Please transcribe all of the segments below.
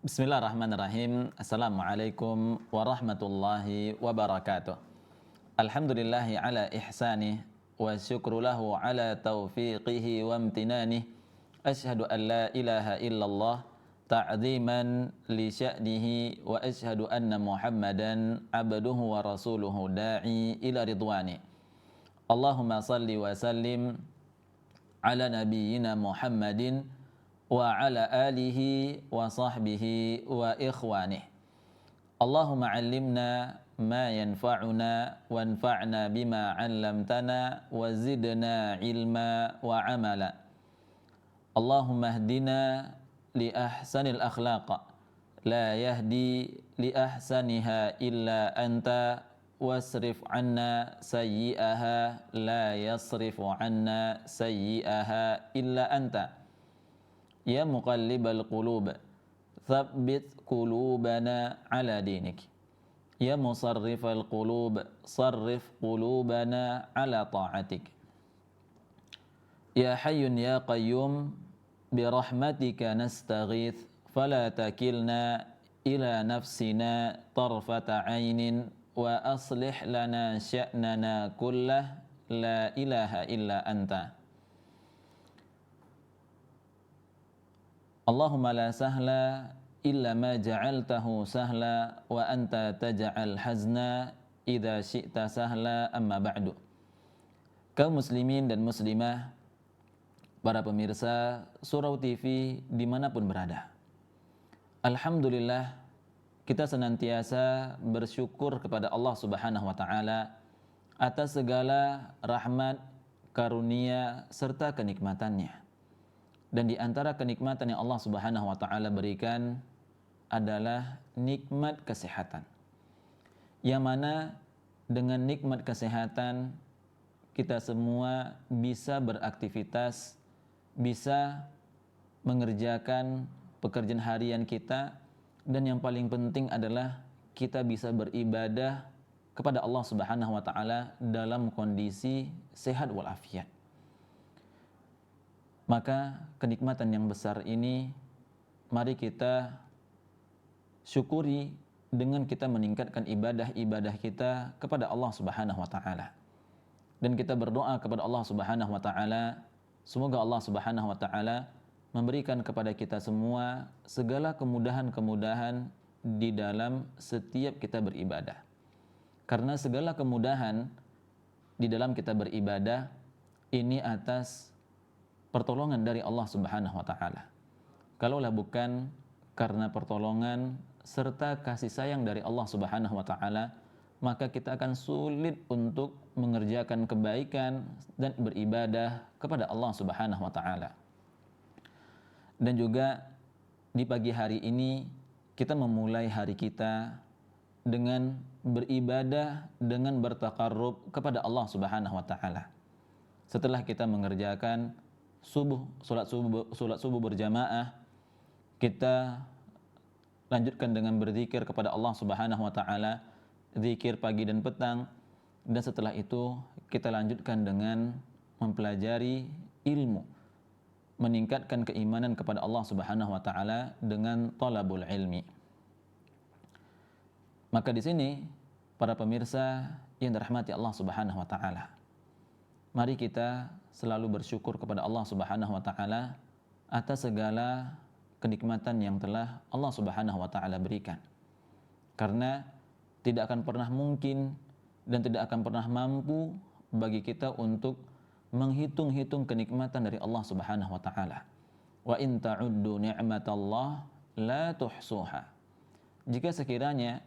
Bismillahirrahmanirrahim. Assalamualaikum warahmatullahi wabarakatuh. Alhamdulillahi ala ihsanih wa syukru lahu ala taufiqihi wa amtinanih. Ashhadu an la ilaha illallah ta'ziman li sya'nihi wa ashhadu anna Muhammadan abduhu wa rasuluhu da'i ila ridwani. Allahumma salli wa sallim ala nabiyyina Muhammadin wa ala alihi wa sahbihi wa ikhwanih. Allahumma 'allimna ma yanfa'una wanfa'na bima 'allamtana wa zidna ilma wa amala. Allahumma hdina li ahsanil akhlaq la yahdi li ahsaniha illa anta wasrif 'anna sayyi'aha la yasrifu 'anna sayyi'aha illa anta. Ya muqallibal qulub, tsabbit qulubana ala dinik. Ya musarrifal qulub, sarrif qulubana ala ta'atik. Ya hayyun ya qayyum, birahmatika nastaghith, fala takilna ila nafsina tarfata 'ainin wa aslih lana sya'nana kullah, la ilaha illa anta. Allahumma la sahla illa ma ja'altahu sahla wa anta taj'al hazna idza syi'ta sahla, amma ba'du. Kaum muslimin dan muslimah, para pemirsa Surau TV dimanapun berada, alhamdulillah kita senantiasa bersyukur kepada Allah Subhanahu wa taala atas segala rahmat, karunia serta kenikmatannya. Dan di antara kenikmatan yang Allah Subhanahu wa taala berikan adalah nikmat kesehatan. Yang mana dengan nikmat kesehatan kita semua bisa beraktivitas, bisa mengerjakan pekerjaan harian kita, dan yang paling penting adalah kita bisa beribadah kepada Allah Subhanahu wa taala dalam kondisi sehat walafiat. Maka kenikmatan yang besar ini mari kita syukuri dengan kita meningkatkan ibadah-ibadah kita kepada Allah Subhanahu wa taala. Dan kita berdoa kepada Allah Subhanahu wa taala, semoga Allah Subhanahu wa taala memberikan kepada kita semua segala kemudahan-kemudahan di dalam setiap kita beribadah. Karena segala kemudahan di dalam kita beribadah ini atas pertolongan dari Allah Subhanahu wa taala. Kalaulah bukan karena pertolongan serta kasih sayang dari Allah Subhanahu wa taala, maka kita akan sulit untuk mengerjakan kebaikan dan beribadah kepada Allah Subhanahu wa taala. Dan juga di pagi hari ini kita memulai hari kita dengan beribadah, dengan bertaqarrub kepada Allah Subhanahu wa taala. Setelah kita mengerjakan salat subuh berjamaah, kita lanjutkan dengan berzikir kepada Allah Subhanahu wa taala, zikir pagi dan petang, dan setelah itu kita lanjutkan dengan mempelajari ilmu, meningkatkan keimanan kepada Allah Subhanahu wa taala dengan talabul ilmi. Maka di sini para pemirsa yang dirahmati Allah Subhanahu wa taala, mari kita selalu bersyukur kepada Allah Subhanahu wa taala atas segala kenikmatan yang telah Allah Subhanahu wa taala berikan. Karena tidak akan pernah mungkin dan tidak akan pernah mampu bagi kita untuk menghitung-hitung kenikmatan dari Allah Subhanahu wa taala. Wa in ta'uddu ni'matallah la tuhsuha. Jika sekiranya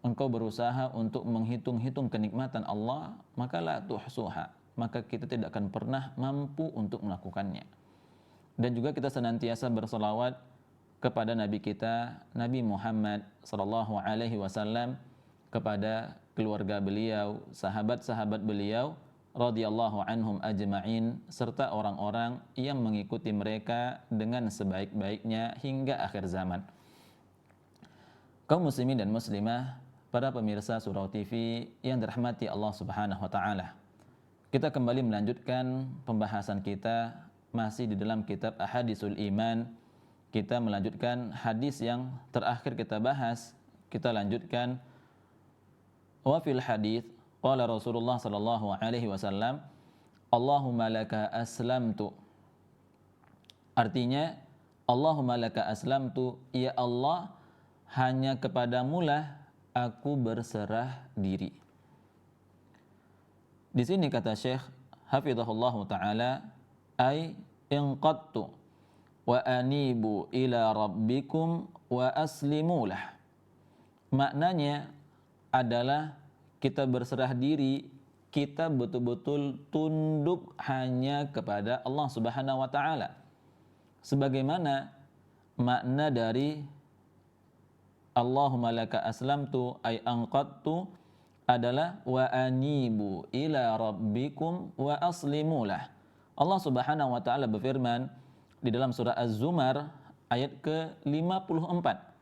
engkau berusaha untuk menghitung-hitung kenikmatan Allah, maka la tuhsuha, maka kita tidak akan pernah mampu untuk melakukannya. Dan juga kita senantiasa berselawat kepada Nabi kita, Nabi Muhammad sallallahu alaihi wasallam, kepada keluarga beliau, sahabat-sahabat beliau radhiyallahu anhum ajma'in, serta orang-orang yang mengikuti mereka dengan sebaik-baiknya hingga akhir zaman. Kaum muslimin dan muslimah, para pemirsa Surau TV yang dirahmati Allah Subhanahu wa taala, kita kembali melanjutkan pembahasan kita masih di dalam kitab Ahadisul Iman kita melanjutkan hadis yang terakhir kita bahas. Kita lanjutkan, wa fil hadits qala Rasulullah sallallahu alaihi wasallam, Allahumma laka aslamtu. Artinya, Allahumma laka aslamtu, ya Allah, hanya kepadamulah aku berserah diri. Di sini kata Syekh hafizahullah taala, ay inqadtu wa anibu ila rabbikum wa aslimulah. Maknanya adalah kita berserah diri, kita betul-betul tunduk hanya kepada Allah Subhanahu wa taala. Sebagaimana makna dari Allahumma laka aslamtu ay anqadtu adalah wa anibu ila rabbikum wa aslimulah. Allah Subhanahu wa taala berfirman di dalam surah Az-Zumar ayat ke-54.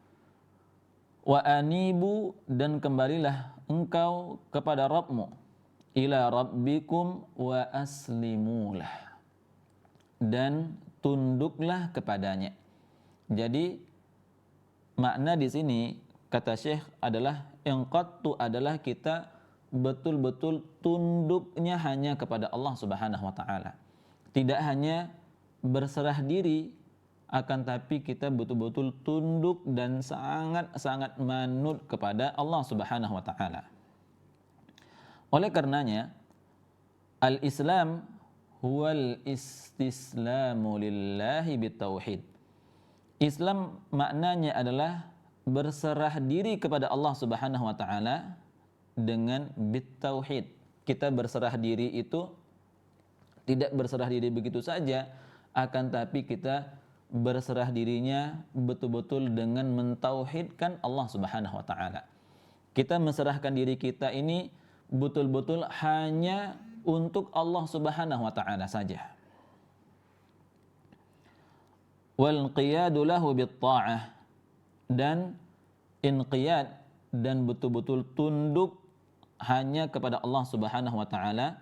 Wa anibu, dan kembalilah engkau kepada Rabbmu, ila rabbikum wa aslimulah, dan tunduklah kepadanya. Jadi makna di sini kata Syekh adalah inqadtu adalah kita betul-betul tunduknya hanya kepada Allah Subhanahu wa taala. Tidak hanya berserah diri, akan tapi kita betul-betul tunduk dan sangat-sangat manut kepada Allah Subhanahu wa taala. Oleh karenanya, al-Islam huwal istislamu lillahi bitauhid. Islam maknanya adalah berserah diri kepada Allah Subhanahu wa taala dengan bitauhid. Kita berserah diri itu tidak berserah diri begitu saja, akan tapi kita berserah dirinya betul-betul dengan mentauhidkan Allah Subhanahu wa taala. Kita menserahkan diri kita ini betul-betul hanya untuk Allah Subhanahu wa taala saja. Wal qiyadu lahu bit ta'ah, dan inqiyad dan betul-betul tunduk hanya kepada Allah Subhanahu wa taala.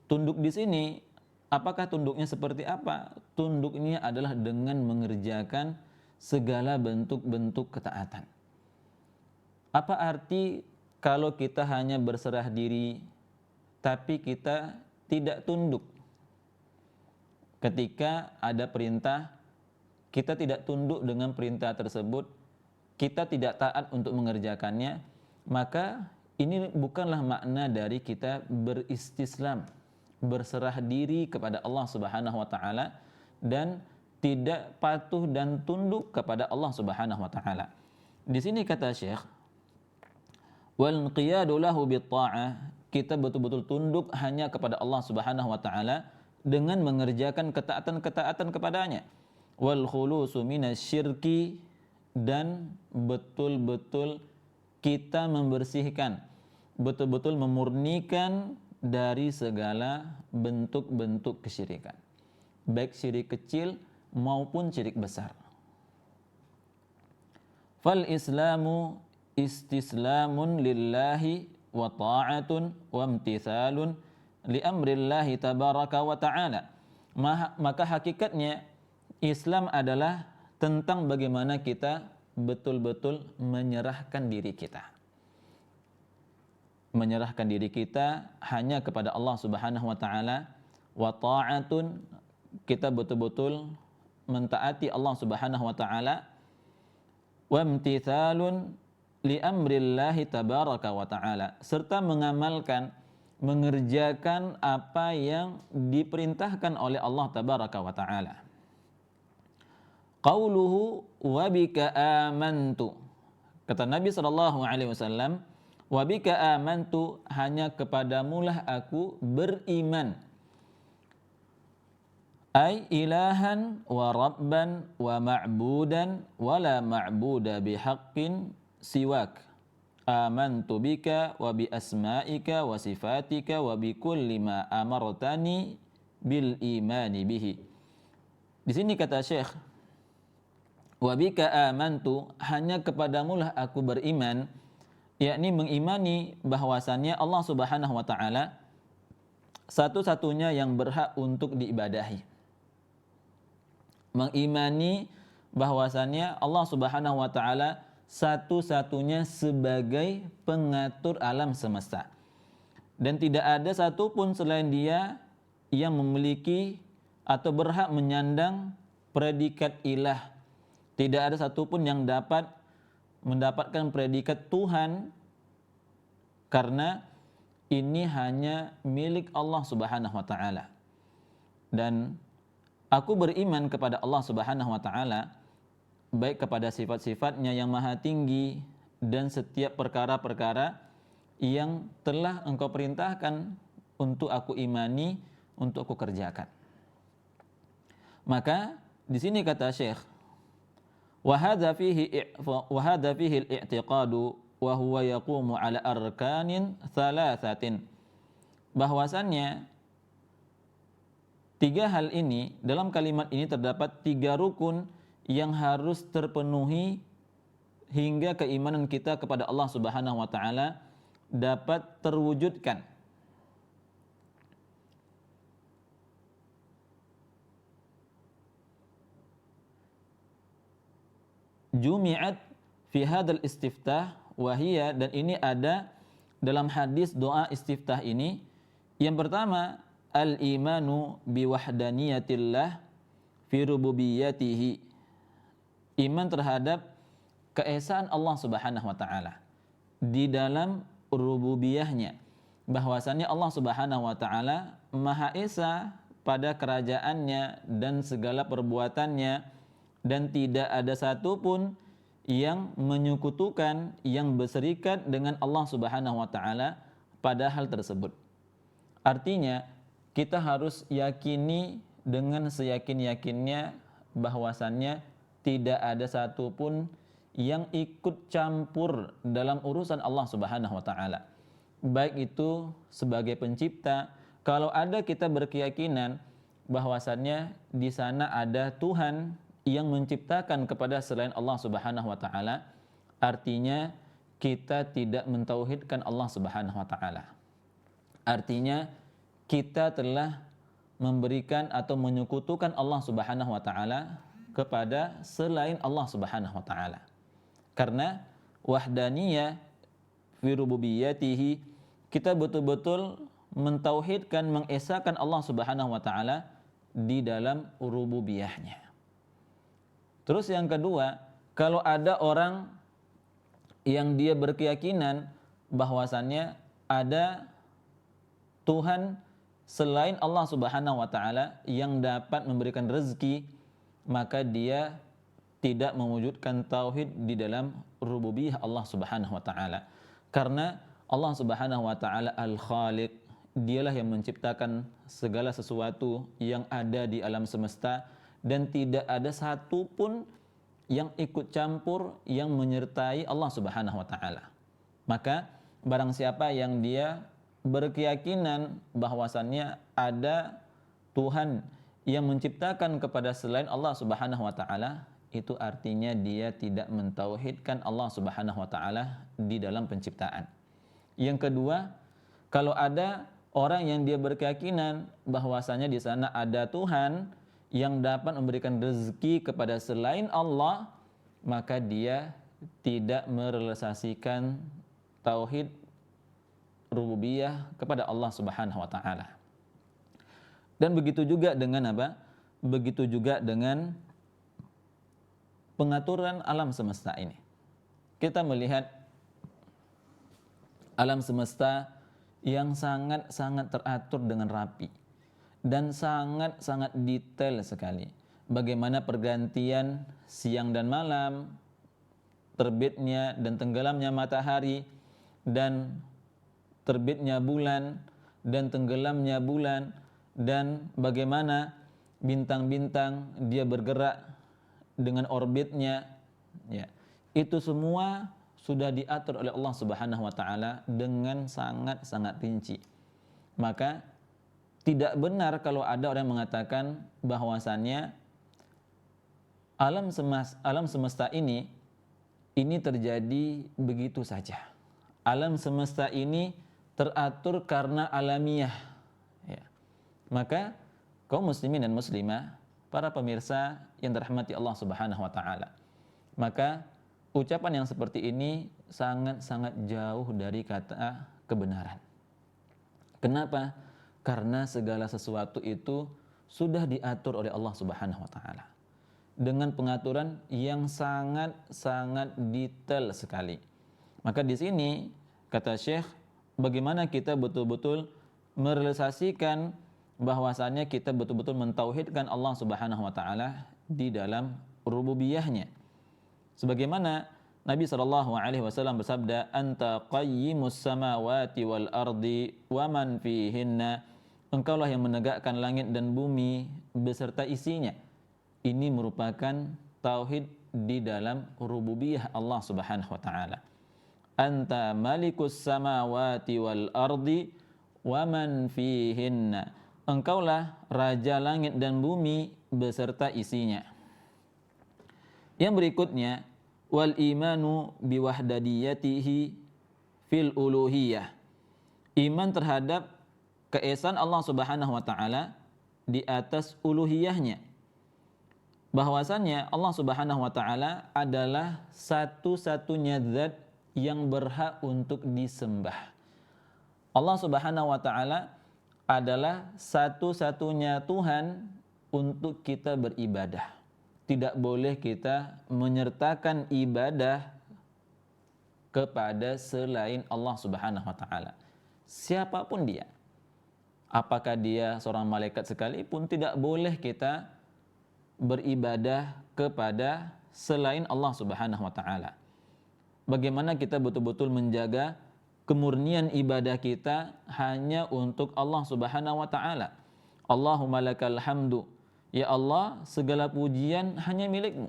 Tunduk di sini, apakah tunduknya seperti apa? Tunduknya adalah dengan mengerjakan segala bentuk-bentuk ketaatan. Apa arti kalau kita hanya berserah diri tapi kita tidak tunduk? Ketika ada perintah, kita tidak tunduk dengan perintah tersebut, kita tidak taat untuk mengerjakannya, maka ini bukanlah makna dari kita beristislam, berserah diri kepada Allah Subhanahu wa taala dan tidak patuh dan tunduk kepada Allah Subhanahu wa taala. Di sini kata Syekh, wal qiyadu lahu bit ta'ah, kita betul-betul tunduk hanya kepada Allah Subhanahu wa taala dengan mengerjakan ketaatan-ketaatan kepadanya. Wal khulusu minasyirki, dan betul-betul kita membersihkan, betul-betul memurnikan dari segala bentuk-bentuk kesyirikan, baik syirik kecil maupun syirik besar. Fal islamu istislamun lillahi wa ta'atun wa imtithalun li amrillahi tabaraka wa ta'ala. Maka hakikatnya Islam adalah tentang bagaimana kita betul-betul menyerahkan diri kita. Menyerahkan diri kita hanya kepada Allah Subhanahu wa taala, wa ta'atun, kita betul-betul mentaati Allah Subhanahu wa taala, wa imtithalun li amrillahi tabaraka wa taala, serta mengamalkan, mengerjakan apa yang diperintahkan oleh Allah tabaraka wa taala. Qauluhu wa bika amantu, kata Nabi sallallahu alaihi wasallam, wa bika amantu, hanya kepadamulah aku beriman. Ay ilahan wa rabban wa ma'budan wa la ma'buda bihaqqin siwak. Amantu bika wa bi asma'ika wa sifatika wa bi kulli ma amartani bil imani bihi. Di sini kata Syekh, wa bika amantu, hanya kepadamulah aku beriman, yakni mengimani bahwasannya Allah Subhanahu wa taala satu-satunya yang berhak untuk diibadahi. Mengimani bahwasannya Allah Subhanahu wa taala satu-satunya sebagai pengatur alam semesta. Dan tidak ada satupun selain Dia yang memiliki atau berhak menyandang predikat ilah. Tidak ada satupun yang dapat mendapatkan predikat Tuhan, karena ini hanya milik Allah Subhanahu wa taala. Dan aku beriman kepada Allah Subhanahu wa taala, baik kepada sifat-sifatnya yang maha tinggi dan setiap perkara-perkara yang telah Engkau perintahkan untuk aku imani, untuk aku kerjakan. Maka di sini kata Syekh, wa hadza fihi al-i'tiqadu wa huwa yaqumu ala arkanin thalathatin. Bahwasannya tiga hal ini, dalam kalimat ini terdapat tiga rukun yang harus terpenuhi hingga keimanan kita kepada Allah Subhanahu wa taala dapat terwujudkan. Jumi'at fi hadzal istiftah wa hiya, dan ini ada dalam hadis doa istiftah ini. Yang pertama, al-imanu bi wahdaniyatillah fi rububiyyatihi. Iman terhadap keesaan Allah Subhanahu wa taala di dalam rububiyahnya, bahwasannya Allah Subhanahu wa taala Maha Esa pada kerajaannya dan segala perbuatannya, dan tidak ada satupun yang menyekutukan, yang berserikat dengan Allah Subhanahu wa taala pada hal tersebut. Artinya kita harus yakini dengan seyakin-yakinnya bahwasannya tidak ada satupun yang ikut campur dalam urusan Allah Subhanahu wa taala. Baik itu sebagai pencipta, kalau ada kita berkeyakinan bahwasannya di sana ada Tuhan yang menciptakan kepada selain Allah Subhanahu wa taala, artinya kita tidak mentauhidkan Allah Subhanahu wa taala. Artinya kita telah memberikan atau menyekutukan Allah Subhanahu wa taala kepada selain Allah Subhanahu wa taala. Karena wahdaniyah fi rububiyyatihi, kita betul-betul mentauhidkan, mengesahkan Allah Subhanahu wa taala di dalam rububiyahnya. Terus yang kedua, kalau ada orang yang dia berkeyakinan bahwasannya ada Tuhan selain Allah Subhanahu wa taala yang dapat memberikan rezeki, maka dia tidak mewujudkan tauhid di dalam rububiyah Allah Subhanahu wa taala. Karena Allah Subhanahu wa taala Al-Khaliq, dialah yang menciptakan segala sesuatu yang ada di alam semesta, dan tidak ada satupun yang ikut campur, yang menyertai Allah Subhanahu wa taala. Maka barang siapa yang dia berkeyakinan bahwasannya ada Tuhan yang menciptakan kepada selain Allah Subhanahu wa taala, itu artinya dia tidak mentauhidkan Allah Subhanahu wa taala di dalam penciptaan. Yang kedua, kalau ada orang yang dia berkeyakinan bahwasanya di sana ada Tuhan yang dapat memberikan rezeki kepada selain Allah, maka dia tidak merealisasikan tauhid rububiyah kepada Allah Subhanahu wa taala. Dan begitu juga dengan apa? Begitu juga dengan pengaturan alam semesta ini. Kita melihat alam semesta yang sangat-sangat teratur dengan rapi dan sangat-sangat detail sekali. Bagaimana pergantian siang dan malam, terbitnya dan tenggelamnya matahari, dan terbitnya bulan dan tenggelamnya bulan, dan bagaimana bintang-bintang dia bergerak dengan orbitnya, ya. Itu semua sudah diatur oleh Allah Subhanahu wa taala dengan sangat-sangat rinci. Maka tidak benar kalau ada orang yang mengatakan bahwasannya alam semesta ini terjadi begitu saja. Alam semesta ini teratur karena alamiah, ya. Maka kaum muslimin dan muslimah para pemirsa yang dirahmati Allah Subhanahu wa taala. Maka ucapan yang seperti ini sangat-sangat jauh dari kata kebenaran. Kenapa? Karena segala sesuatu itu sudah diatur oleh Allah Subhanahu wa taala dengan pengaturan yang sangat-sangat detail sekali. Maka di sini kata Syekh, bagaimana kita betul-betul merealisasikan bahwasannya kita betul-betul mentauhidkan Allah Subhanahu wa taala di dalam rububiyahnya. Sebagaimana Nabi SAW bersabda, "Anta qayyimus samawati wal ardi wa man fihinna." Engkaulah yang menegakkan langit dan bumi beserta isinya. Ini merupakan tauhid di dalam rububiyah Allah Subhanahu wa taala. Anta malikus samawati wal ardi wa man fihinna. Engkaulah raja langit dan bumi beserta isinya. Yang berikutnya, wal imanu biwahdadiyatihi fil uluhiyah. Iman terhadap keesaan Allah Subhanahu wa taala di atas uluhiyahnya. Bahwasannya Allah Subhanahu wa taala adalah satu-satunya zat yang berhak untuk disembah. Allah Subhanahu wa taala adalah satu-satunya Tuhan untuk kita beribadah. Tidak boleh kita menyertakan ibadah kepada selain Allah Subhanahu wa taala. Siapapun dia. Apakah dia seorang malaikat sekalipun, tidak boleh kita beribadah kepada selain Allah Subhanahu wa taala. Bagaimana kita betul-betul menjaga kemurnian ibadah kita hanya untuk Allah Subhanahu wa taala. Allahumma lakal hamdu. Ya Allah, segala pujian hanya milik-Mu.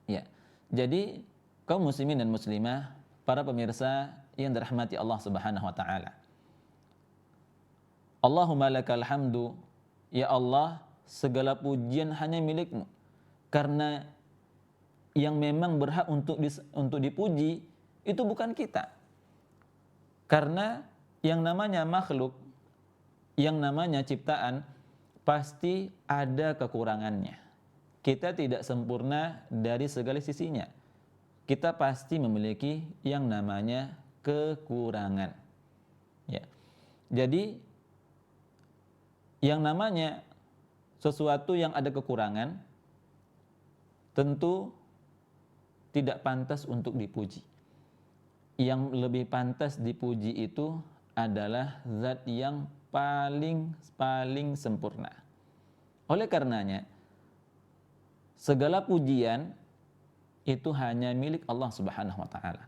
Ya. Jadi kaum muslimin dan muslimah, para pemirsa yang dirahmati Allah Subhanahu wa taala. Allahumma lakal hamdu. Ya Allah, segala pujian hanya milik-Mu. Karena yang memang berhak untuk dipuji itu bukan kita. Karena yang namanya makhluk, yang namanya ciptaan, pasti ada kekurangannya. Kita tidak sempurna dari segala sisinya. Kita pasti memiliki yang namanya kekurangan. Ya. Jadi yang namanya sesuatu yang ada kekurangan tentu tidak pantas untuk dipuji. Yang lebih pantas dipuji itu adalah zat yang paling sempurna. Oleh karenanya, segala pujian itu hanya milik Allah Subhanahu wa taala.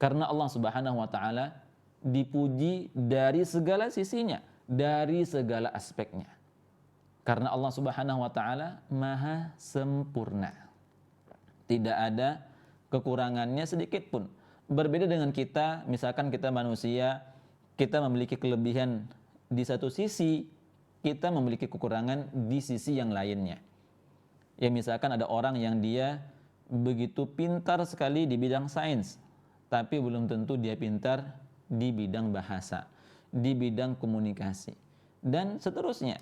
Karena Allah Subhanahu wa taala dipuji dari segala sisinya, dari segala aspeknya. Karena Allah Subhanahu wa taala maha sempurna. Tidak ada kekurangannya sedikit pun. Berbeda dengan kita, misalkan kita manusia, kita memiliki kelebihan di satu sisi, kita memiliki kekurangan di sisi yang lainnya. Ya misalkan ada orang yang dia begitu pintar sekali di bidang sains, tapi belum tentu dia pintar di bidang bahasa, di bidang komunikasi, dan seterusnya.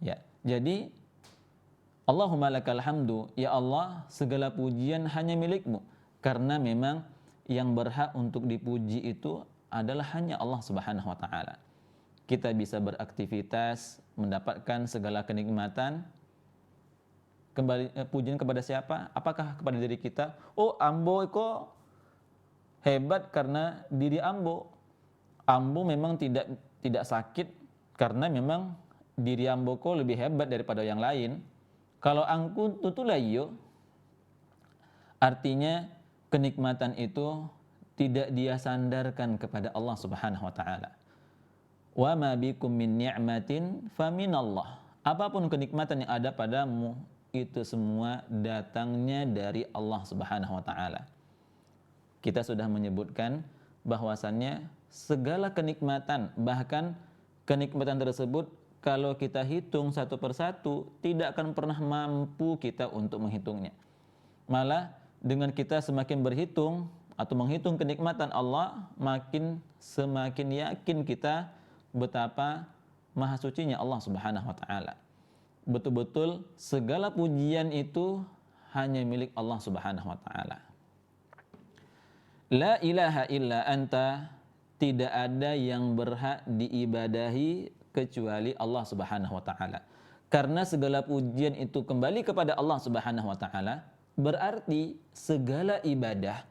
Ya, jadi Allahumma lakal hamdu, ya Allah, segala pujian hanya milik-Mu, karena memang yang berhak untuk dipuji itu adalah hanya Allah Subhanahu wa taala. Kita bisa beraktivitas, mendapatkan segala kenikmatan, kembali pujian kepada siapa? Apakah kepada diri kita? Oh, ambo kok hebat karena diri ambo. Ambo memang tidak sakit karena memang diri ambo kok lebih hebat daripada yang lain. Kalau angku tutulah iyo, artinya kenikmatan itu tidak dia sandarkan kepada Allah Subhanahu wa taala. Wa ma bikum min ni'matin faminallah. Apapun kenikmatan yang ada padamu, itu semua datangnya dari Allah Subhanahu wa taala. Kita sudah menyebutkan bahwasannya segala kenikmatan, bahkan kenikmatan tersebut kalau kita hitung satu persatu tidak akan pernah mampu kita untuk menghitungnya. Malah dengan kita semakin berhitung atau menghitung kenikmatan Allah, semakin yakin kita betapa maha sucinya Allah Subhanahu wa taala. betul-betul segala pujian itu hanya milik Allah Subhanahu wa taala. La ilaha illa anta, tidak ada yang berhak diibadahi kecuali Allah Subhanahu wa taala. Karena segala pujian itu kembali kepada Allah Subhanahu wa taala, berarti segala ibadah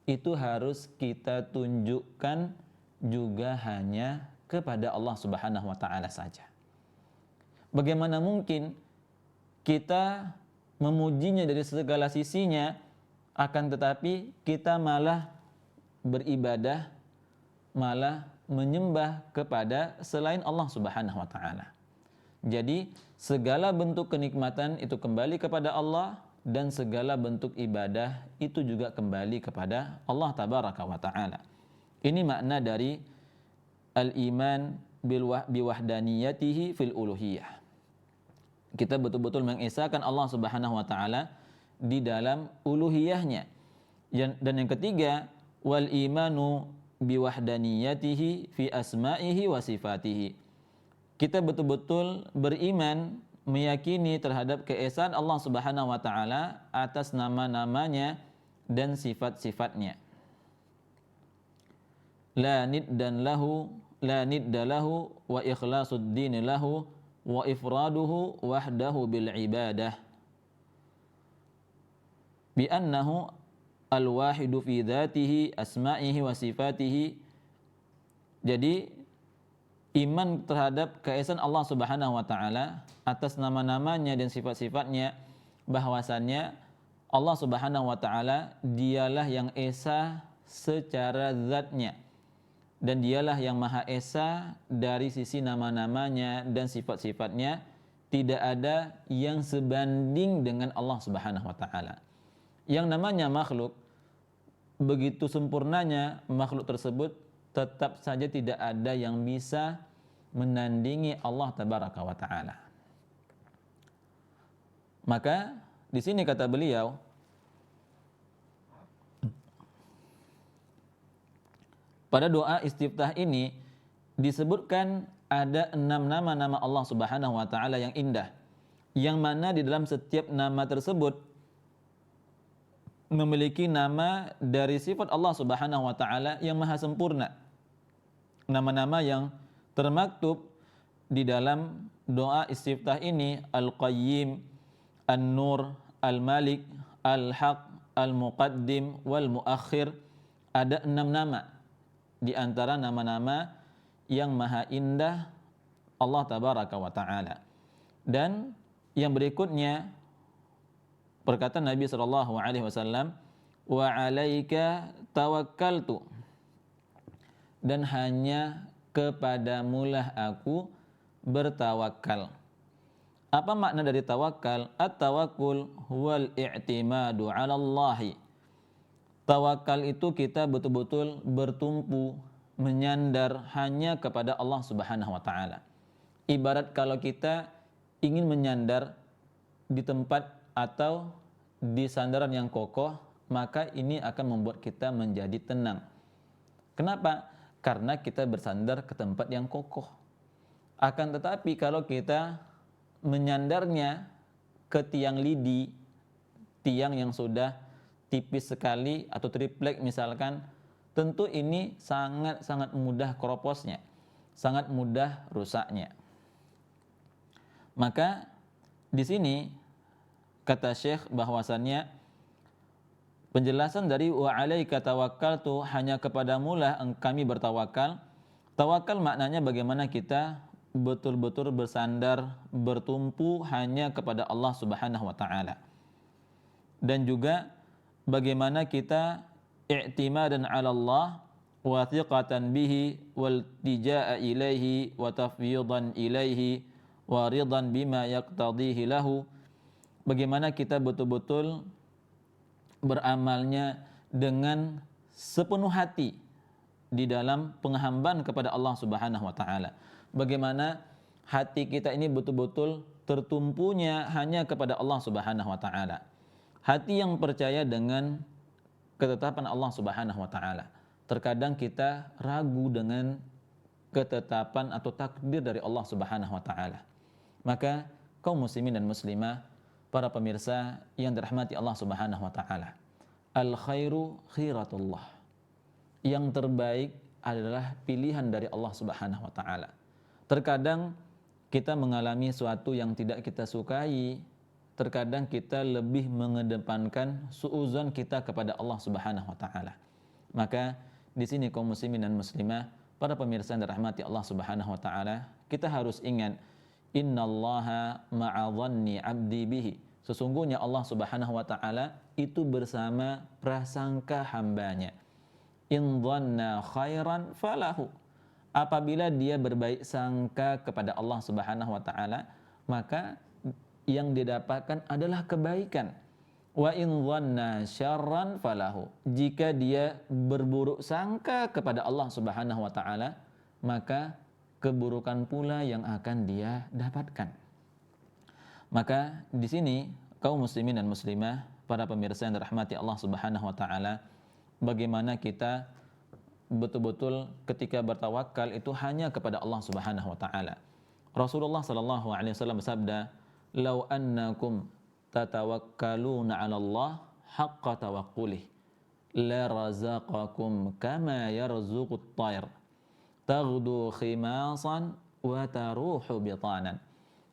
itu harus kita tunjukkan juga hanya kepada Allah Subhanahu wa taala saja. Bagaimana mungkin kita memujinya dari segala sisinya, akan tetapi kita malah beribadah, malah menyembah kepada selain Allah Subhanahu wa taala. Jadi segala bentuk kenikmatan itu kembali kepada Allah, dan segala bentuk ibadah itu juga kembali kepada Allah tabaraka wa taala. Ini makna dari al-iman biwahdaniyatihi fil uluhiyah. Kita betul-betul mengesahkan Allah Subhanahu wa taala di dalam uluhiyahnya. Dan yang ketiga, wal imanu biwahdaniyatihi fi asma'ihi wa sifatihi. Kita betul-betul beriman, meyakini terhadap keesaan Allah Subhanahu wa taala atas nama-namanya dan sifat-sifatnya. La nidda lahu wa ikhlasud din lahu wa ifraduhu wahdahu bil ibadah bi annahu al-wahidu fi dzatihi asma'ihi wa sifatihi. Jadi iman terhadap keesaan Allah Subhanahu wa taala atas nama-namanya dan sifat-sifatnya, bahwasannya Allah Subhanahu wa taala dialah yang esa secara zatnya, dan dialah yang maha esa dari sisi nama-namanya dan sifat-sifatnya. Tidak ada yang sebanding dengan Allah Subhanahu wa taala. Yang namanya makhluk, begitu sempurnanya makhluk tersebut, tetap saja tidak ada yang bisa menandingi Allah tabaraka wa taala. Maka di sini kata beliau, pada doa istiftah ini disebutkan ada 6 nama-nama Allah Subhanahu wa taala yang indah, yang mana di dalam setiap nama tersebut memiliki nama dari sifat Allah Subhanahu wa taala yang maha sempurna. Nama-nama yang termaktub di dalam doa istiftah ini: Al-Qayyim, An-Nur, Al-Malik, Al-Haq, Al-Muqaddim, Wal-Muakhir. Ada 6 nama di antara nama-nama yang maha indah Allah tabaraka wa ta'ala. Dan yang berikutnya perkataan Nabi SAW, wa alaika tawakkaltu, dan hanya kepadamulah aku bertawakal. Apa makna dari tawakal? At-tawakkul huwal i'timadu 'ala Allah. Tawakal itu kita betul-betul bertumpu, menyandar hanya kepada Allah Subhanahu wa taala. Ibarat kalau kita ingin menyandar di tempat atau di sandaran yang kokoh, maka ini akan membuat kita menjadi tenang. Kenapa? Karena kita bersandar ke tempat yang kokoh. Akan tetapi kalau kita menyandarnya ke tiang lidi, tiang yang sudah tipis sekali atau triplek misalkan, tentu ini sangat-sangat mudah keroposnya, sangat mudah rusaknya. Maka di sini kata Syekh bahwasannya penjelasan dari wa alaika tawakkaltu, hanya kepadamulah kami bertawakal. Tawakal maknanya bagaimana kita betul-betul bersandar, bertumpu hanya kepada Allah Subhanahu wa taala. Dan juga bagaimana kita i'timadan 'ala Allah wa thiqatan bihi wal tijaa'a ilaihi wa tafwidan ilaihi wa ridan bima yaqtadihi lahu. Bagaimana kita betul-betul beramalnya dengan sepenuh hati di dalam penghambaan kepada Allah Subhanahu wa taala. Bagaimana hati kita ini betul-betul tertumpunya hanya kepada Allah Subhanahu wa taala. Hati yang percaya dengan ketetapan Allah Subhanahu wa taala. Terkadang kita ragu dengan ketetapan atau takdir dari Allah Subhanahu wa taala. Maka kaum muslimin dan muslimah, para pemirsa yang dirahmati Allah Subhanahu wa taala. Al khairu khiratullah. Yang terbaik adalah pilihan dari Allah Subhanahu wa taala. Terkadang kita mengalami suatu yang tidak kita sukai, terkadang kita lebih mengedepankan suudzon kita kepada Allah Subhanahu wa taala. Maka di sini kaum muslimin dan muslimah, para pemirsa yang dirahmati Allah Subhanahu wa taala, kita harus ingat innallaha ma'a dhanni 'abdi bihi. Sesungguhnya Allah Subhanahu wa taala itu bersama prasangka hambanya. In dhanna khairan falahu. Apabila dia berbaik sangka kepada Allah Subhanahu wa taala, maka yang didapatkan adalah kebaikan. Wa in dhanna syarran falahu. Jika dia berburuk sangka kepada Allah Subhanahu wa taala, maka keburukan pula yang akan dia dapatkan. Maka di sini kaum muslimin dan muslimah, para pemirsa yang dirahmati Allah Subhanahu wa taala, bagaimana kita betul-betul ketika bertawakal itu hanya kepada Allah Subhanahu wa taala. Rasulullah sallallahu alaihi wasallam bersabda, "Lau annakum tatawakkaluna 'ala Allah haqqa tawakkulih, la razaqakum kama yarzuqut tayr, taghdu khimasan wa taruhu bitanan."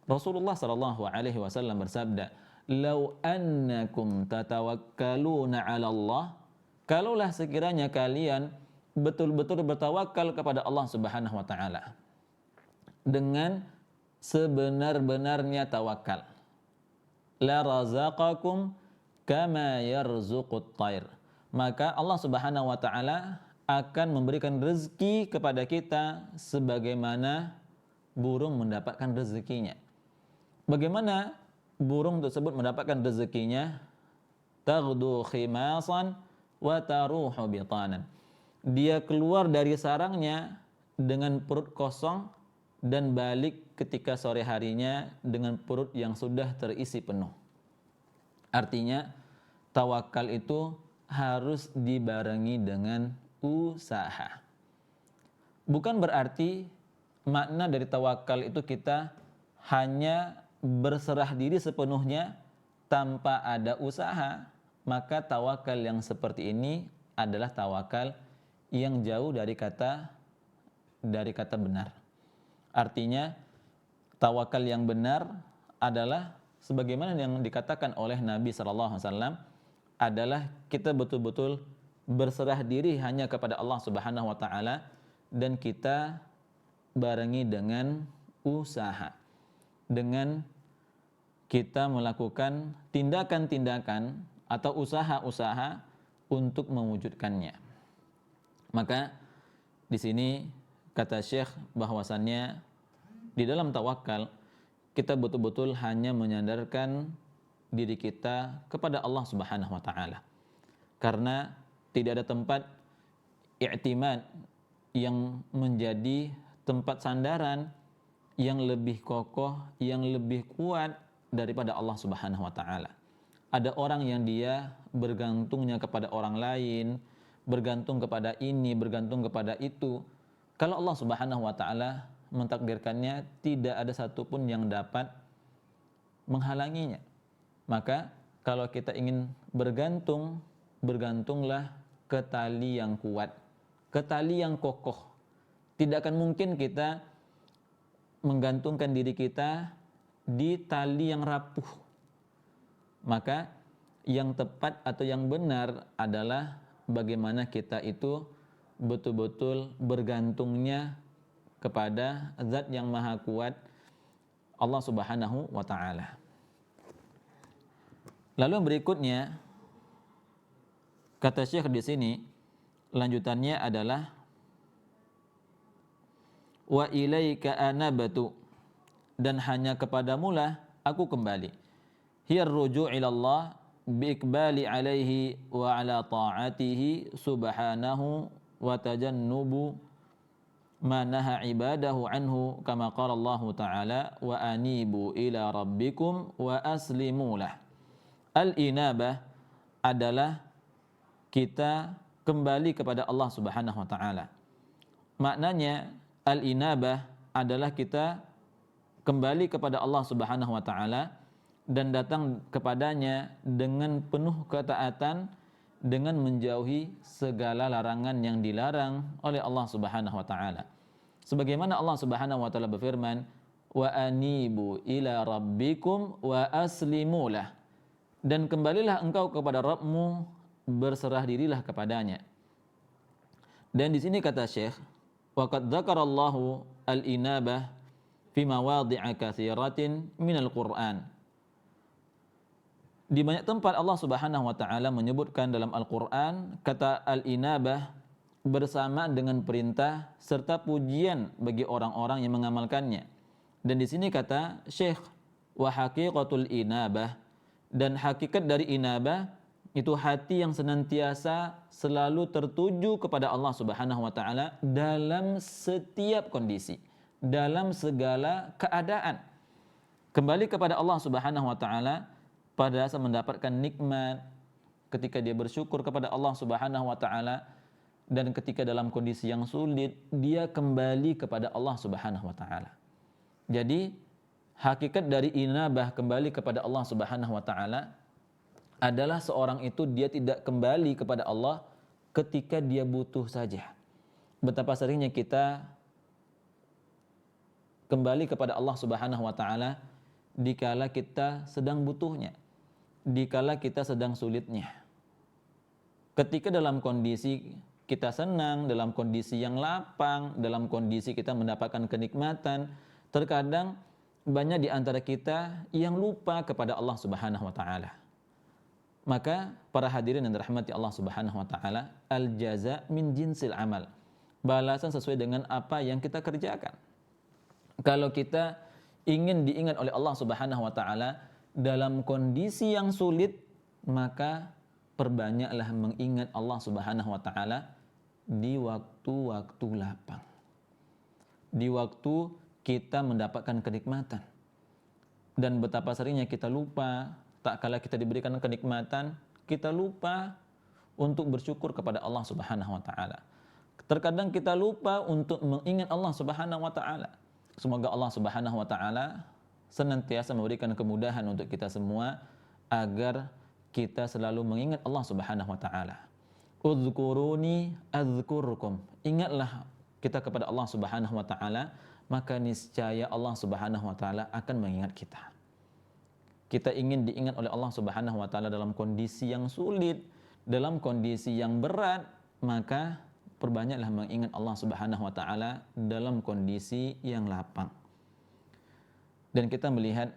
Rasulullah sallallahu alaihi wasallam bersabda, "Lau annakum tatawakkaluna 'ala Allah," kalaulah sekiranya kalian betul-betul bertawakal kepada Allah Subhanahu wa taala dengan sebenar-benarnya tawakal, la razaqakum kama yarzuqut tayr, maka Allah Subhanahu wa taala akan memberikan rezeki kepada kita sebagaimana burung mendapatkan rezekinya. Bagaimana burung tersebut mendapatkan rezekinya? Taghdu khimasan wa taruhu bitanan. Dia keluar dari sarangnya dengan perut kosong dan balik ketika sore harinya dengan perut yang sudah terisi penuh. Artinya tawakal itu harus dibarengi dengan usaha. Bukan berarti makna dari tawakal itu kita hanya berserah diri sepenuhnya tanpa ada usaha. Maka tawakal yang seperti ini adalah tawakal yang jauh dari kata benar. Artinya tawakal yang benar adalah sebagaimana yang dikatakan oleh Nabi sallallahu alaihi wasallam, adalah kita betul-betul berserah diri hanya kepada Allah Subhanahu wa taala dan kita barengi dengan usaha. Dengan kita melakukan tindakan-tindakan atau usaha-usaha untuk mewujudkannya. Maka di sini kata Syekh bahwasannya di dalam tawakal kita betul-betul hanya menyandarkan diri kita kepada Allah Subhanahu wa taala. Karena tidak ada tempat i'timad yang menjadi tempat sandaran yang lebih kokoh, yang lebih kuat daripada Allah Subhanahu wa taala. Ada orang yang dia bergantungnya kepada orang lain, bergantung kepada ini, bergantung kepada itu. Kalau Allah Subhanahu wa taala mentakdirkannya, tidak ada satupun yang dapat menghalanginya. Maka kalau kita ingin bergantung, bergantunglah ke tali yang kuat, ke tali yang kokoh. Tidak akan mungkin kita menggantungkan diri kita di tali yang rapuh. Maka yang tepat atau yang benar adalah bagaimana kita itu betul-betul bergantungnya kepada Zat yang Maha Kuat, Allah Subhanahu wa taala. Lalu berikutnya kata Syekh di sini, lanjutannya adalah wa ilaika anabatu, dan hanya kepadamulah aku kembali. Hiya ar-ruju' ila Allah biikbali alaihi wa ala ta'atihi subhanahu wa tajannubu ma naha ibadahu anhu, kama qala Allah ta'ala wa anibu ila rabbikum wa aslimu lah. Al-inabah adalah kita kembali kepada Allah Subhanahu wa taala. Maknanya al-inabah adalah kita kembali kepada Allah Subhanahu wa taala dan datang kepadanya dengan penuh ketaatan, dengan menjauhi segala larangan yang dilarang oleh Allah Subhanahu wa taala. Sebagaimana Allah Subhanahu wa taala berfirman, "Wa anibu ila rabbikum wa aslimu lah." Dan kembalilah engkau kepada Rabbmu, berserah dirilah kepadanya. Dan di sini kata Syekh, "Wa qad dzakarallahu al-inabah fi mawadhi'a katsiratin minal Qur'an." Di banyak tempat Allah Subhanahu wa taala menyebutkan dalam Al-Qur'an kata al-inabah bersama dengan perintah serta pujian bagi orang-orang yang mengamalkannya. Dan di sini kata Syekh, "Wa haqiqatul inabah," dan hakikat dari inabah itu hati yang senantiasa selalu tertuju kepada Allah Subhanahu wa taala dalam setiap kondisi, dalam segala keadaan. Kembali kepada Allah Subhanahu wa taala pada saat mendapatkan nikmat, ketika dia bersyukur kepada Allah Subhanahu wa taala, dan ketika dalam kondisi yang sulit dia kembali kepada Allah Subhanahu wa taala. Jadi hakikat dari inabah kembali kepada Allah Subhanahu wa taala adalah seorang itu dia tidak kembali kepada Allah ketika dia butuh saja. Betapa seringnya kita kembali kepada Allah Subhanahu wa taala dikala kita sedang butuhnya, dikala kita sedang sulitnya. Ketika dalam kondisi kita senang, dalam kondisi yang lapang, dalam kondisi kita mendapatkan kenikmatan, terkadang banyak di antara kita yang lupa kepada Allah Subhanahu wa taala. Maka para hadirin yang dirahmati Allah Subhanahu wa taala, al-jaza min jinsil amal. Balasan sesuai dengan apa yang kita kerjakan. Kalau kita ingin diingat oleh Allah Subhanahu wa taala dalam kondisi yang sulit, maka perbanyaklah mengingat Allah Subhanahu wa taala di waktu-waktu lapang. Di waktu kita mendapatkan kenikmatan. Dan betapa seringnya kita lupa, tak kala kita diberikan kenikmatan, kita lupa untuk bersyukur kepada Allah Subhanahu wa taala. Terkadang kita lupa untuk mengingat Allah Subhanahu wa taala. Semoga Allah Subhanahu wa taala senantiasa memberikan kemudahan untuk kita semua agar kita selalu mengingat Allah Subhanahu wa taala. Udzkuruni adzkurkum. Ingatlah kita kepada Allah Subhanahu wa taala, maka niscaya Allah Subhanahu wa taala akan mengingat kita. Kita ingin diingat oleh Allah Subhanahu wa taala dalam kondisi yang sulit, dalam kondisi yang berat, maka perbanyaklah mengingat Allah Subhanahu wa taala dalam kondisi yang lapang. Dan kita melihat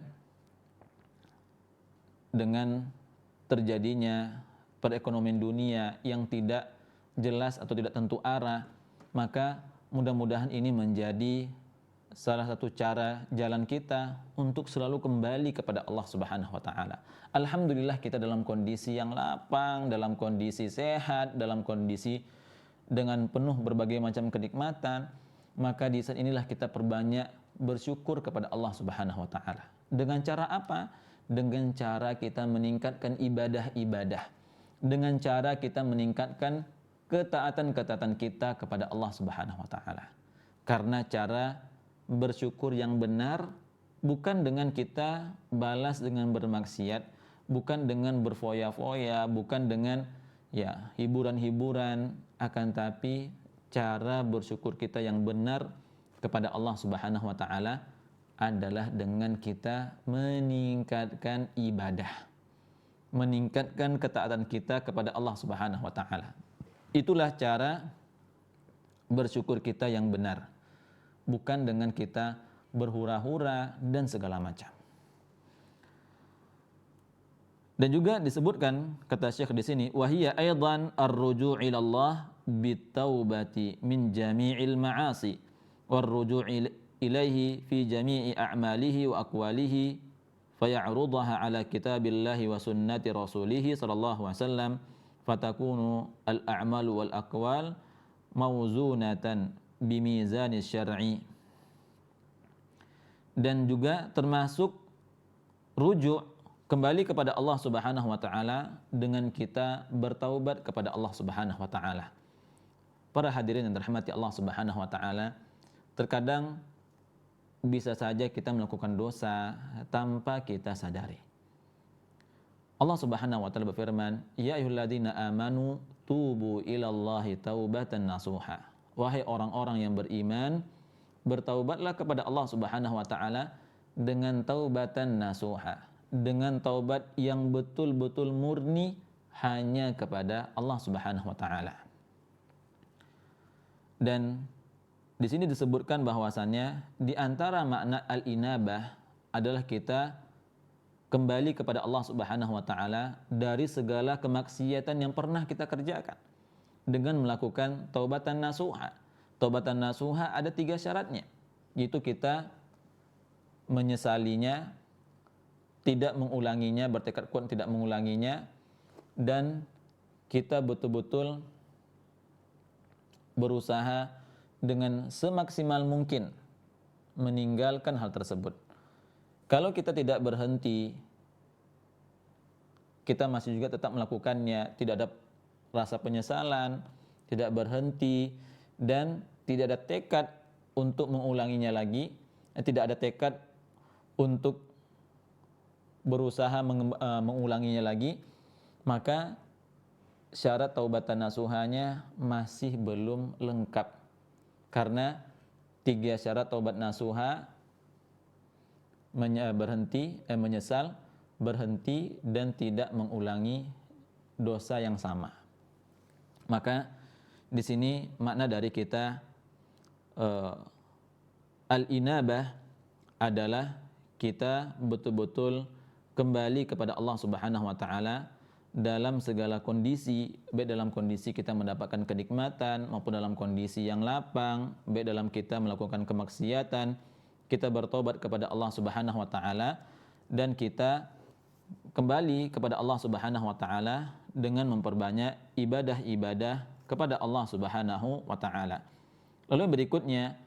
dengan terjadinya perekonomian dunia yang tidak jelas atau tidak tentu arah, maka mudah-mudahan ini menjadi salah satu cara jalan kita untuk selalu kembali kepada Allah Subhanahu wa taala. Alhamdulillah kita dalam kondisi yang lapang, dalam kondisi sehat, dalam kondisi dengan penuh berbagai macam kenikmatan, maka di saat inilah kita perbanyak bersyukur kepada Allah Subhanahu wa taala. Dengan cara apa? Dengan cara kita meningkatkan ibadah-ibadah. Dengan cara kita meningkatkan ketaatan-ketaatan kita kepada Allah Subhanahu wa taala. Karena cara bersyukur yang benar bukan dengan kita balas dengan bermaksiat, bukan dengan berfoya-foya, bukan dengan hiburan-hiburan, akan tapi cara bersyukur kita yang benar kepada Allah Subhanahu wa taala adalah dengan kita meningkatkan ibadah, meningkatkan ketaatan kita kepada Allah Subhanahu wa taala. Itulah cara bersyukur kita yang benar, bukan dengan kita berhura-hura dan segala macam. Dan juga disebutkan kata Syekh di sini, wahiyya aidan ar-ruju' ila Allah bitaubati min jami'il ma'asi war-ruju' ilaihi fi jami'i a'malihi wa aqwalihi faya'rudaha ala kitabillahi wa sunnati rasulih sallallahu alaihi wasallam fatakunu al-a'malu wal aqwal mawzunatan bimizanis syar'i. Dan juga termasuk rujuk kembali kepada Allah Subhanahu wa taala dengan kita bertaubat kepada Allah Subhanahu wa taala. Para hadirin yang dirahmati Allah Subhanahu wa taala, terkadang bisa saja kita melakukan dosa tanpa kita sadari. Allah Subhanahu wa taala berfirman, "Ya ayyuhalladzina amanu tubu ilallahi taubatan nasuha." Wahai orang-orang yang beriman, bertaubatlah kepada Allah Subhanahu wa taala dengan taubatan nasuha, dengan taubat yang betul-betul murni hanya kepada Allah Subhanahu wa taala. Dan di sini disebutkan bahwasannya di antara makna al-inabah adalah kita kembali kepada Allah Subhanahu wa taala dari segala kemaksiatan yang pernah kita kerjakan dengan melakukan taubatan nasuha. Taubatan nasuha ada 3 syaratnya, yaitu kita menyesalinya, tidak mengulanginya, bertekad kuat tidak mengulanginya, dan kita betul-betul berusaha dengan semaksimal mungkin meninggalkan hal tersebut. Kalau kita tidak berhenti, kita masih juga tetap melakukannya, tidak ada rasa penyesalan, tidak berhenti, dan tidak ada tekad untuk mengulanginya lagi, tidak ada tekad untuk berusaha mengulanginya lagi, maka syarat taubatan nasuhanya masih belum lengkap. Karena 3 syarat taubat nasuha, menyesal, berhenti, dan tidak mengulangi dosa yang sama. Maka di sini makna dari kita al-inabah adalah kita betul-betul kembali kepada Allah Subhanahu wa taala dalam segala kondisi, baik dalam kondisi kita mendapatkan kenikmatan maupun dalam kondisi yang lapang, baik dalam kita melakukan kemaksiatan, kita bertobat kepada Allah Subhanahu wa taala dan kita kembali kepada Allah Subhanahu wa taala dengan memperbanyak ibadah-ibadah kepada Allah Subhanahu wa taala. Lalu berikutnya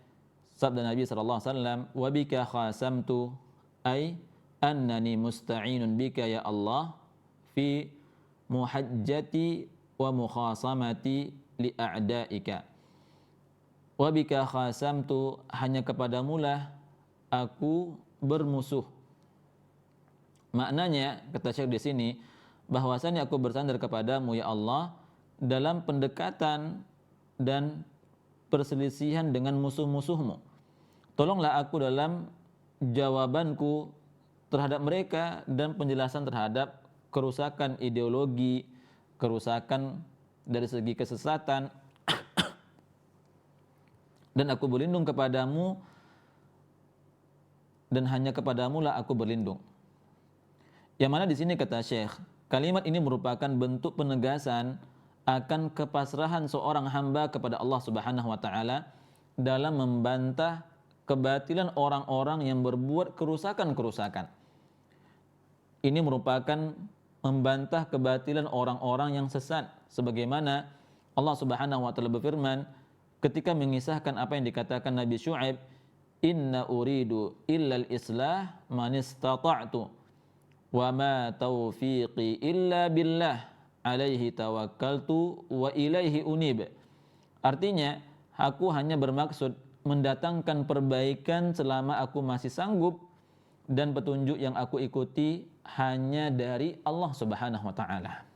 sabda Nabi sallallahu alaihi wasallam, "Wa bika khasamtu ay annani musta'inun bika ya Allah fi muhajjati wa mukhasamati li a'daika." Wa bika khasamtu, hanya kepadamulah aku bermusuh. Maknanya kata Syekh di sini bahwasanya aku bersandar kepadamu ya Allah dalam pendekatan dan perselisihan dengan musuh-musuhmu. Tolonglah aku dalam jawabanku terhadap mereka dan penjelasan terhadap kerusakan ideologi, kerusakan dari segi kesesatan. Dan aku berlindung kepadamu dan hanya kepadamu lah aku berlindung. Yang mana di sini kata Syekh, kalimat ini merupakan bentuk penegasan akan kepasrahan seorang hamba kepada Allah Subhanahu wa taala dalam membantah kebatilan orang-orang yang berbuat kerusakan-kerusakan. Ini merupakan membantah kebatilan orang-orang yang sesat, sebagaimana Allah Subhanahu wa taala berfirman ketika mengisahkan apa yang dikatakan Nabi Syu'aib, "Inna uridu illal islah man istata'tu wa ma taufiqi illa billah alaihi tawakkaltu wa ilaihi unib." Artinya, aku hanya bermaksud mendatangkan perbaikan selama aku masih sanggup, dan petunjuk yang aku ikuti hanya dari Allah Subhanahu wa taala.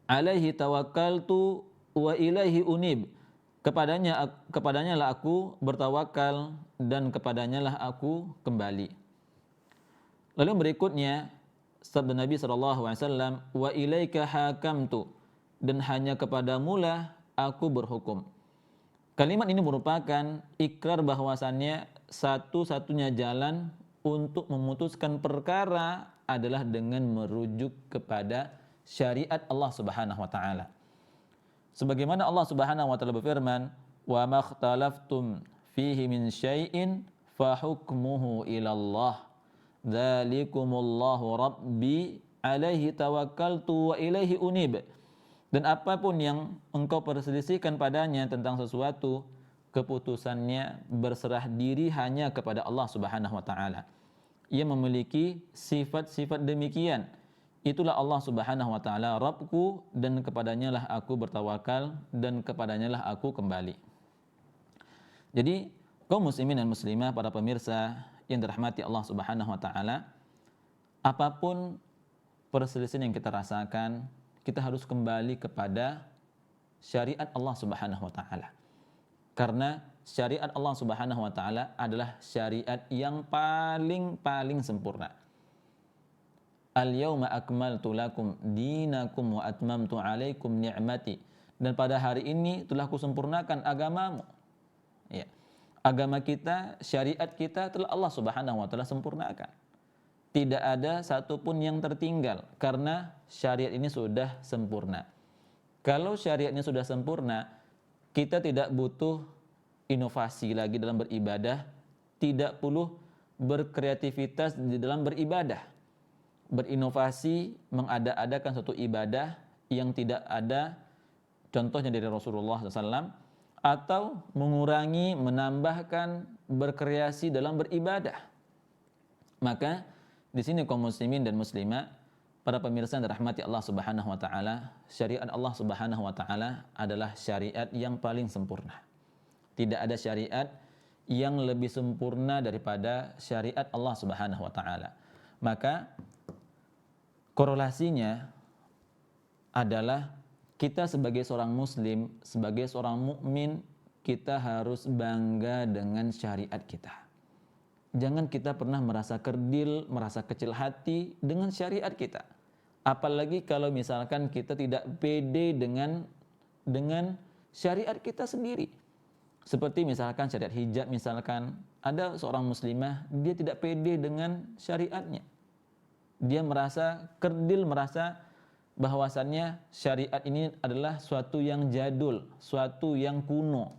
Alaihi tawakkaltu wa ilaihi unib. Kepadanya lah aku bertawakal dan kepadanya lah aku kembali. Lalu berikutnya sabda Nabi SAW, wa ilaika hakamtu, dan hanya kepadamulah aku berhukum. Kalimat ini merupakan ikrar bahwasannya satu-satunya jalan untuk memutuskan perkara adalah dengan merujuk kepada syariat Allah Subhanahu wa taala. Sebagaimana Allah Subhanahu wa taala berfirman, wa makhtalaftum fihi min syai'in fa hukmuhu ila Allah. Dzalikumullahu rabbi alaihi tawakkaltu wa ilaihi unib. Dan apapun yang engkau perselisihkan padanya tentang sesuatu, keputusannya berserah diri hanya kepada Allah Subhanahu wa taala. Ia memiliki sifat-sifat demikian. Itulah Allah Subhanahu wa taala Rabbku, dan kepadanya lah aku bertawakal dan kepadanya lah aku kembali. Jadi Kaum muslimin dan muslimah, para pemirsa yang dirahmati Allah Subhanahu wa taala, apapun perselisihan yang kita rasakan, kita harus kembali kepada syariat Allah Subhanahu wa taala. Karena syariat Allah Subhanahu wa taala adalah syariat yang paling sempurna. Al-yauma akmaltu lakum dinakum wa atmamtu alaikum ni'mati. Dan pada hari ini telah kusempurnakan agamamu. Ya. Agama kita, syariat kita telah Allah Subhanahu wa taala sempurnakan. Tidak ada satupun yang tertinggal karena syariat ini sudah sempurna. Kalau syariatnya sudah sempurna, kita tidak butuh inovasi lagi dalam beribadah, tidak perlu berkreativitas di dalam beribadah. Berinovasi, mengada-adakan suatu ibadah yang tidak ada contohnya dari Rasulullah SAW, atau mengurangi, menambahkan, berkreasi dalam beribadah. Maka di sini kaum muslimin dan muslimat, para pemirsa yang dirahmati Allah Subhanahu wa taala, syariat Allah Subhanahu wa taala adalah syariat yang paling sempurna. Tidak ada syariat yang lebih sempurna daripada syariat Allah Subhanahu wa taala. Maka korelasinya adalah kita sebagai seorang muslim, sebagai seorang mukmin, kita harus bangga dengan syariat kita. Jangan kita pernah merasa kerdil, merasa kecil hati dengan syariat kita. Apalagi kalau misalkan kita tidak pede dengan syariat kita sendiri. Seperti misalkan syariat hijab, misalkan ada seorang muslimah, dia tidak pede dengan syariatnya. Dia merasa kerdil, merasa bahwasannya syariat ini adalah suatu yang jadul, suatu yang kuno,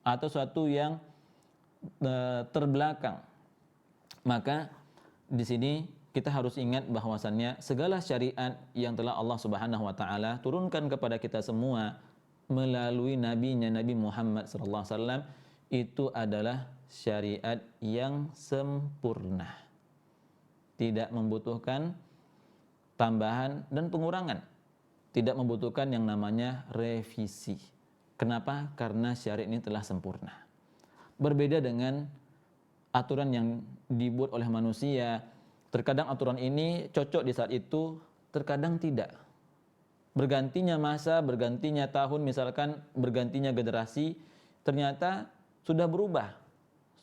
atau suatu yang terbelakang. Maka di sini kita harus ingat bahwasannya segala syariat yang telah Allah Subhanahu wa taala turunkan kepada kita semua melalui nabinya Nabi Muhammad sallallahu alaihi wasallam itu adalah syariat yang sempurna. Tidak membutuhkan tambahan dan pengurangan. Tidak membutuhkan yang namanya revisi. Kenapa? Karena syariat ini telah sempurna. Berbeda dengan aturan yang dibuat oleh manusia. Terkadang aturan ini cocok di saat itu, terkadang tidak. Bergantinya masa, bergantinya tahun, misalkan bergantinya generasi, ternyata sudah berubah.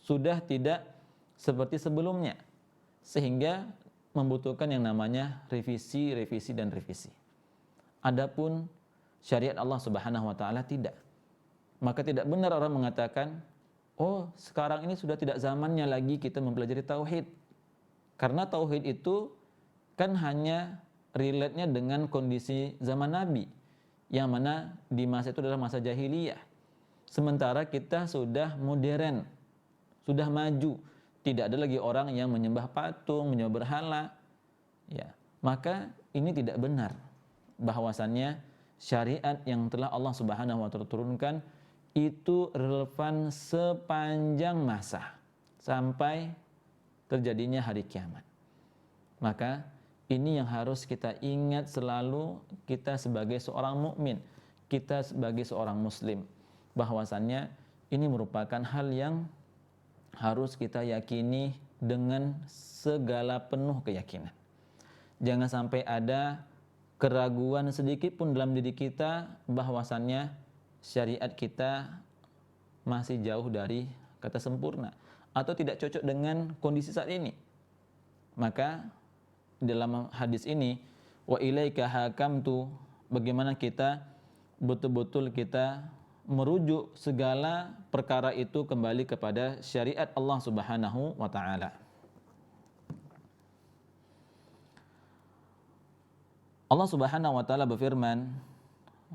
Sudah tidak seperti sebelumnya. Sehingga membutuhkan yang namanya revisi. Adapun syariat Allah Subhanahu wa taala tidak. Maka tidak benar orang mengatakan, oh sekarang ini sudah tidak zamannya lagi kita mempelajari tauhid. Karena tauhid itu kan hanya relate-nya dengan kondisi zaman Nabi, yang mana di masa itu adalah masa jahiliyah. Sementara kita sudah modern, sudah maju. Tidak ada lagi orang yang menyembah patung, menyembah berhala. Ya, maka ini tidak benar bahwasannya syariat yang telah Allah Subhanahu wa taala turunkan itu relevan sepanjang masa sampai terjadinya hari kiamat. Maka ini yang harus kita ingat selalu, kita sebagai seorang mukmin, kita sebagai seorang muslim, bahwasannya ini merupakan hal yang harus kita yakini dengan segala penuh keyakinan. Jangan sampai ada keraguan sedikit pun dalam diri kita bahwasannya syariat kita masih jauh dari kata sempurna atau tidak cocok dengan kondisi saat ini. Maka dalam hadis ini, wa ilaika hakamtu, bagaimana kita betul-betul kita merujuk segala perkara itu kembali kepada syariat Allah Subhanahu wa taala. Allah Subhanahu wa taala berfirman,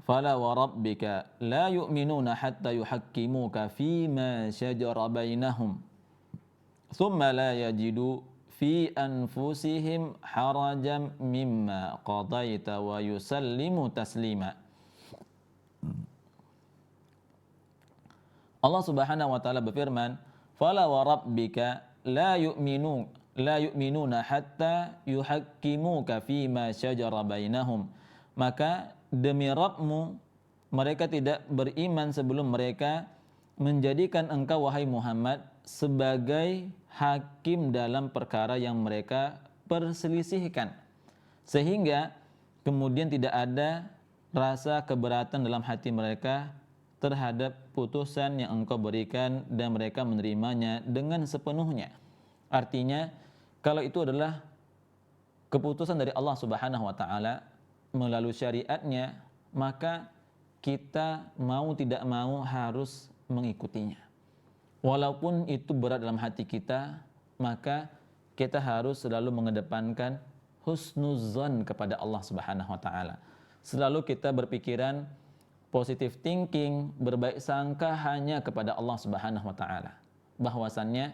"Fala wa rabbika la yu'minuna hatta yuhakkimuka fima shajara bainahum, thumma la yajidu fi anfusihim harajan mimma qadaita wa yusallimu taslima." Allah Subhanahu wa taala berfirman, "Fala wa rabbika la yu'minuna hatta yuhakkimuka fima syajara bainahum." Maka demi Rabbmu, mereka tidak beriman sebelum mereka menjadikan engkau wahai Muhammad sebagai hakim dalam perkara yang mereka perselisihkan, sehingga kemudian tidak ada rasa keberatan dalam hati mereka terhadap putusan yang engkau berikan dan mereka menerimanya dengan sepenuhnya. Artinya, kalau itu adalah keputusan dari Allah Subhanahu wa taala melalui syariatnya, maka kita mau tidak mau harus mengikutinya. Walaupun itu berat dalam hati kita, maka kita harus selalu mengedepankan husnuzan kepada Allah Subhanahu wa taala. Selalu kita berpikiran positive thinking, berbaik sangka hanya kepada Allah Subhanahu wa taala. Bahwasannya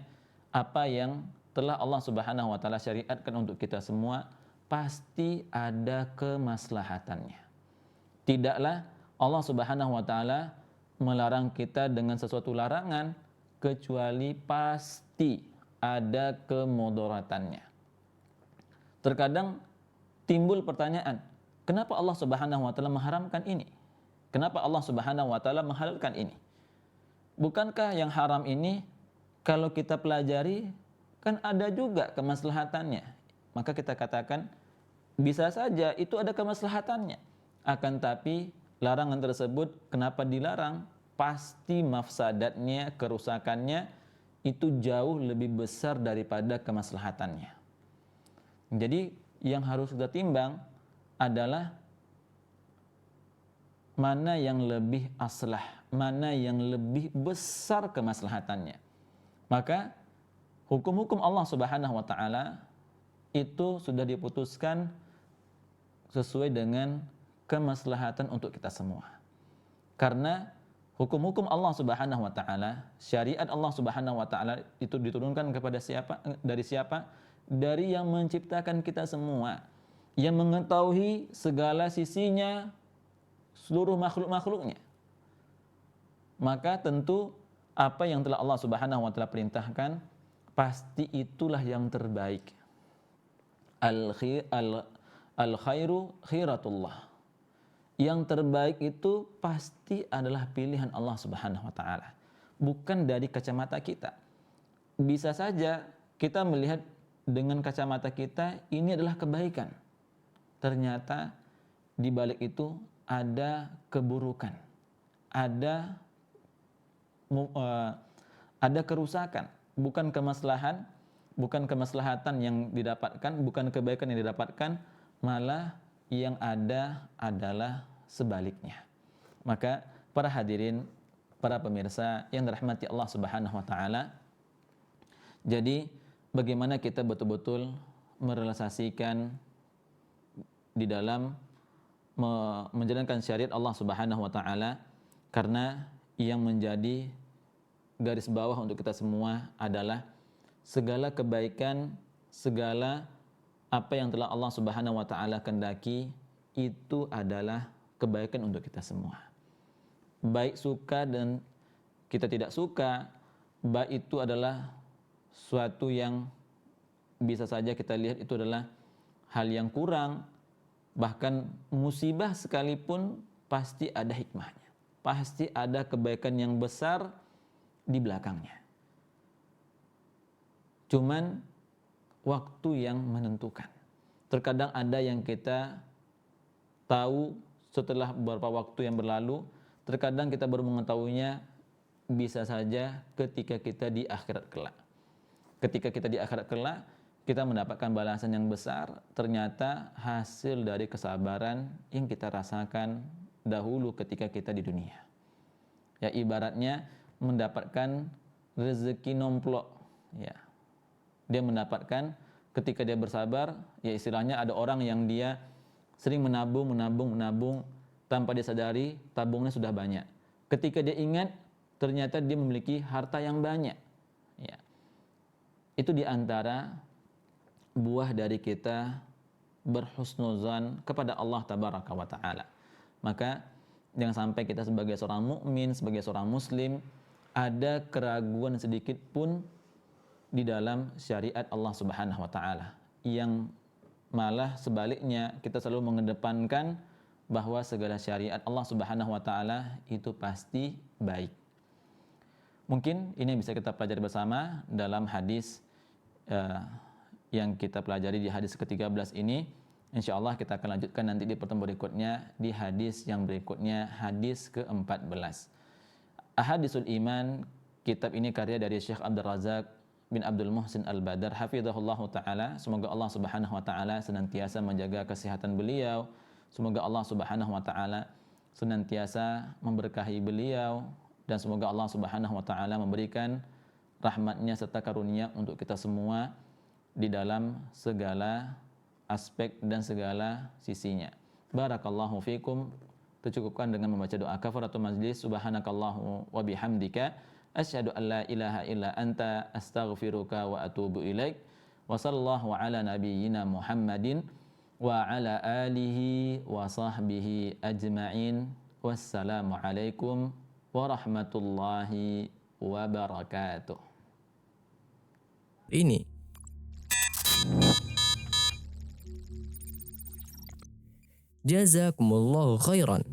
apa yang telah Allah Subhanahu wa taala syariatkan untuk kita semua pasti ada kemaslahatannya. Tidaklah Allah Subhanahu wa taala melarang kita dengan sesuatu larangan kecuali pasti ada kemudaratannya. Terkadang timbul pertanyaan, kenapa Allah Subhanahu wa taala mengharamkan ini? Kenapa Allah Subhanahu wa taala menghalalkan ini? Bukankah yang haram ini kalau kita pelajari kan ada juga kemaslahatannya? Maka kita katakan bisa saja itu ada kemaslahatannya. Akan tapi larangan tersebut kenapa dilarang? Pasti mafsadatnya, kerusakannya itu jauh lebih besar daripada kemaslahatannya. Jadi yang harus kita timbang adalah mana yang lebih aslah, mana yang lebih besar kemaslahatannya. Maka hukum-hukum Allah Subhanahu wa taala itu sudah diputuskan sesuai dengan kemaslahatan untuk kita semua. Karena hukum-hukum Allah Subhanahu wa taala, syariat Allah Subhanahu wa taala itu diturunkan kepada siapa? Dari siapa? Dari yang menciptakan kita semua, yang mengetahui segala sisinya, seluruh makhluk-makhluknya. Maka tentu apa yang telah Allah Subhanahu wa taala perintahkan pasti itulah yang terbaik. Al-khairu khiratullah. Yang terbaik itu pasti adalah pilihan Allah Subhanahu wa taala, bukan dari kacamata kita. Bisa saja kita melihat dengan kacamata kita ini adalah kebaikan. Ternyata di balik itu ada keburukan, ada kerusakan, bukan kemaslahatan yang didapatkan, bukan kebaikan yang didapatkan, malah yang ada adalah sebaliknya. Maka para hadirin, para pemirsa yang dirahmati Allah Subhanahu wa taala, jadi bagaimana kita betul-betul merealisasikan di dalam menjalankan syariat Allah Subhanahu wa taala, karena yang menjadi garis bawah untuk kita semua adalah segala kebaikan, segala apa yang telah Allah Subhanahu wa taala kehendaki itu adalah kebaikan untuk kita semua. Baik suka dan kita tidak suka, baik itu adalah suatu yang bisa saja kita lihat itu adalah hal yang kurang, bahkan musibah sekalipun pasti ada hikmahnya, pasti ada kebaikan yang besar di belakangnya. Cuman waktu yang menentukan. Terkadang ada yang kita tahu setelah beberapa waktu yang berlalu, terkadang kita baru mengetahuinya bisa saja ketika kita di akhirat kelak. Ketika kita di akhirat kelak, kita mendapatkan balasan yang besar, ternyata hasil dari kesabaran yang kita rasakan dahulu ketika kita di dunia. Ya, ibaratnya mendapatkan rezeki nomplok. Ya, dia mendapatkan ketika dia bersabar, ya istilahnya ada orang yang dia sering menabung tanpa dia sadari tabungnya sudah banyak. Ketika dia ingat, ternyata dia memiliki harta yang banyak. Ya, itu diantara buah dari kita berhusnuzan kepada Allah Tabaraka wa Ta'ala. Maka jangan sampai kita sebagai seorang mukmin, sebagai seorang muslim ada keraguan sedikit pun di dalam syariat Allah Subhanahu wa Ta'ala, yang malah sebaliknya kita selalu mengedepankan bahwa segala syariat Allah Subhanahu wa Ta'ala itu pasti baik. Mungkin ini yang bisa kita pelajari bersama dalam hadis yang kita pelajari di hadis ke-13 ini. Insya Allah kita akan lanjutkan nanti di pertemuan berikutnya, di hadis yang berikutnya, hadis ke-14. Ahadisul Iman, kitab ini karya dari Syekh Abdul Razak bin Abdul Muhsin Al-Badar hafizahullahu taala. Semoga Allah Subhanahu wa taala senantiasa menjaga kesehatan beliau. Semoga Allah Subhanahu wa taala senantiasa memberkahi beliau, dan semoga Allah Subhanahu wa taala memberikan rahmatnya serta karunia untuk kita semua di dalam segala aspek dan segala sisinya. Barakallahu fikum. Tercukupkan dengan membaca doa kafaratul majlis. Subhanakallahu wa bihamdika asyhadu an la ilaha illa anta astaghfiruka wa atubu ilaik. Wa sallallahu ala nabiyyina Muhammadin wa ala alihi wa sahbihi ajma'in. Wassalamu alaikum warahmatullahi wabarakatuh. Ini Jazakumullahu khairan.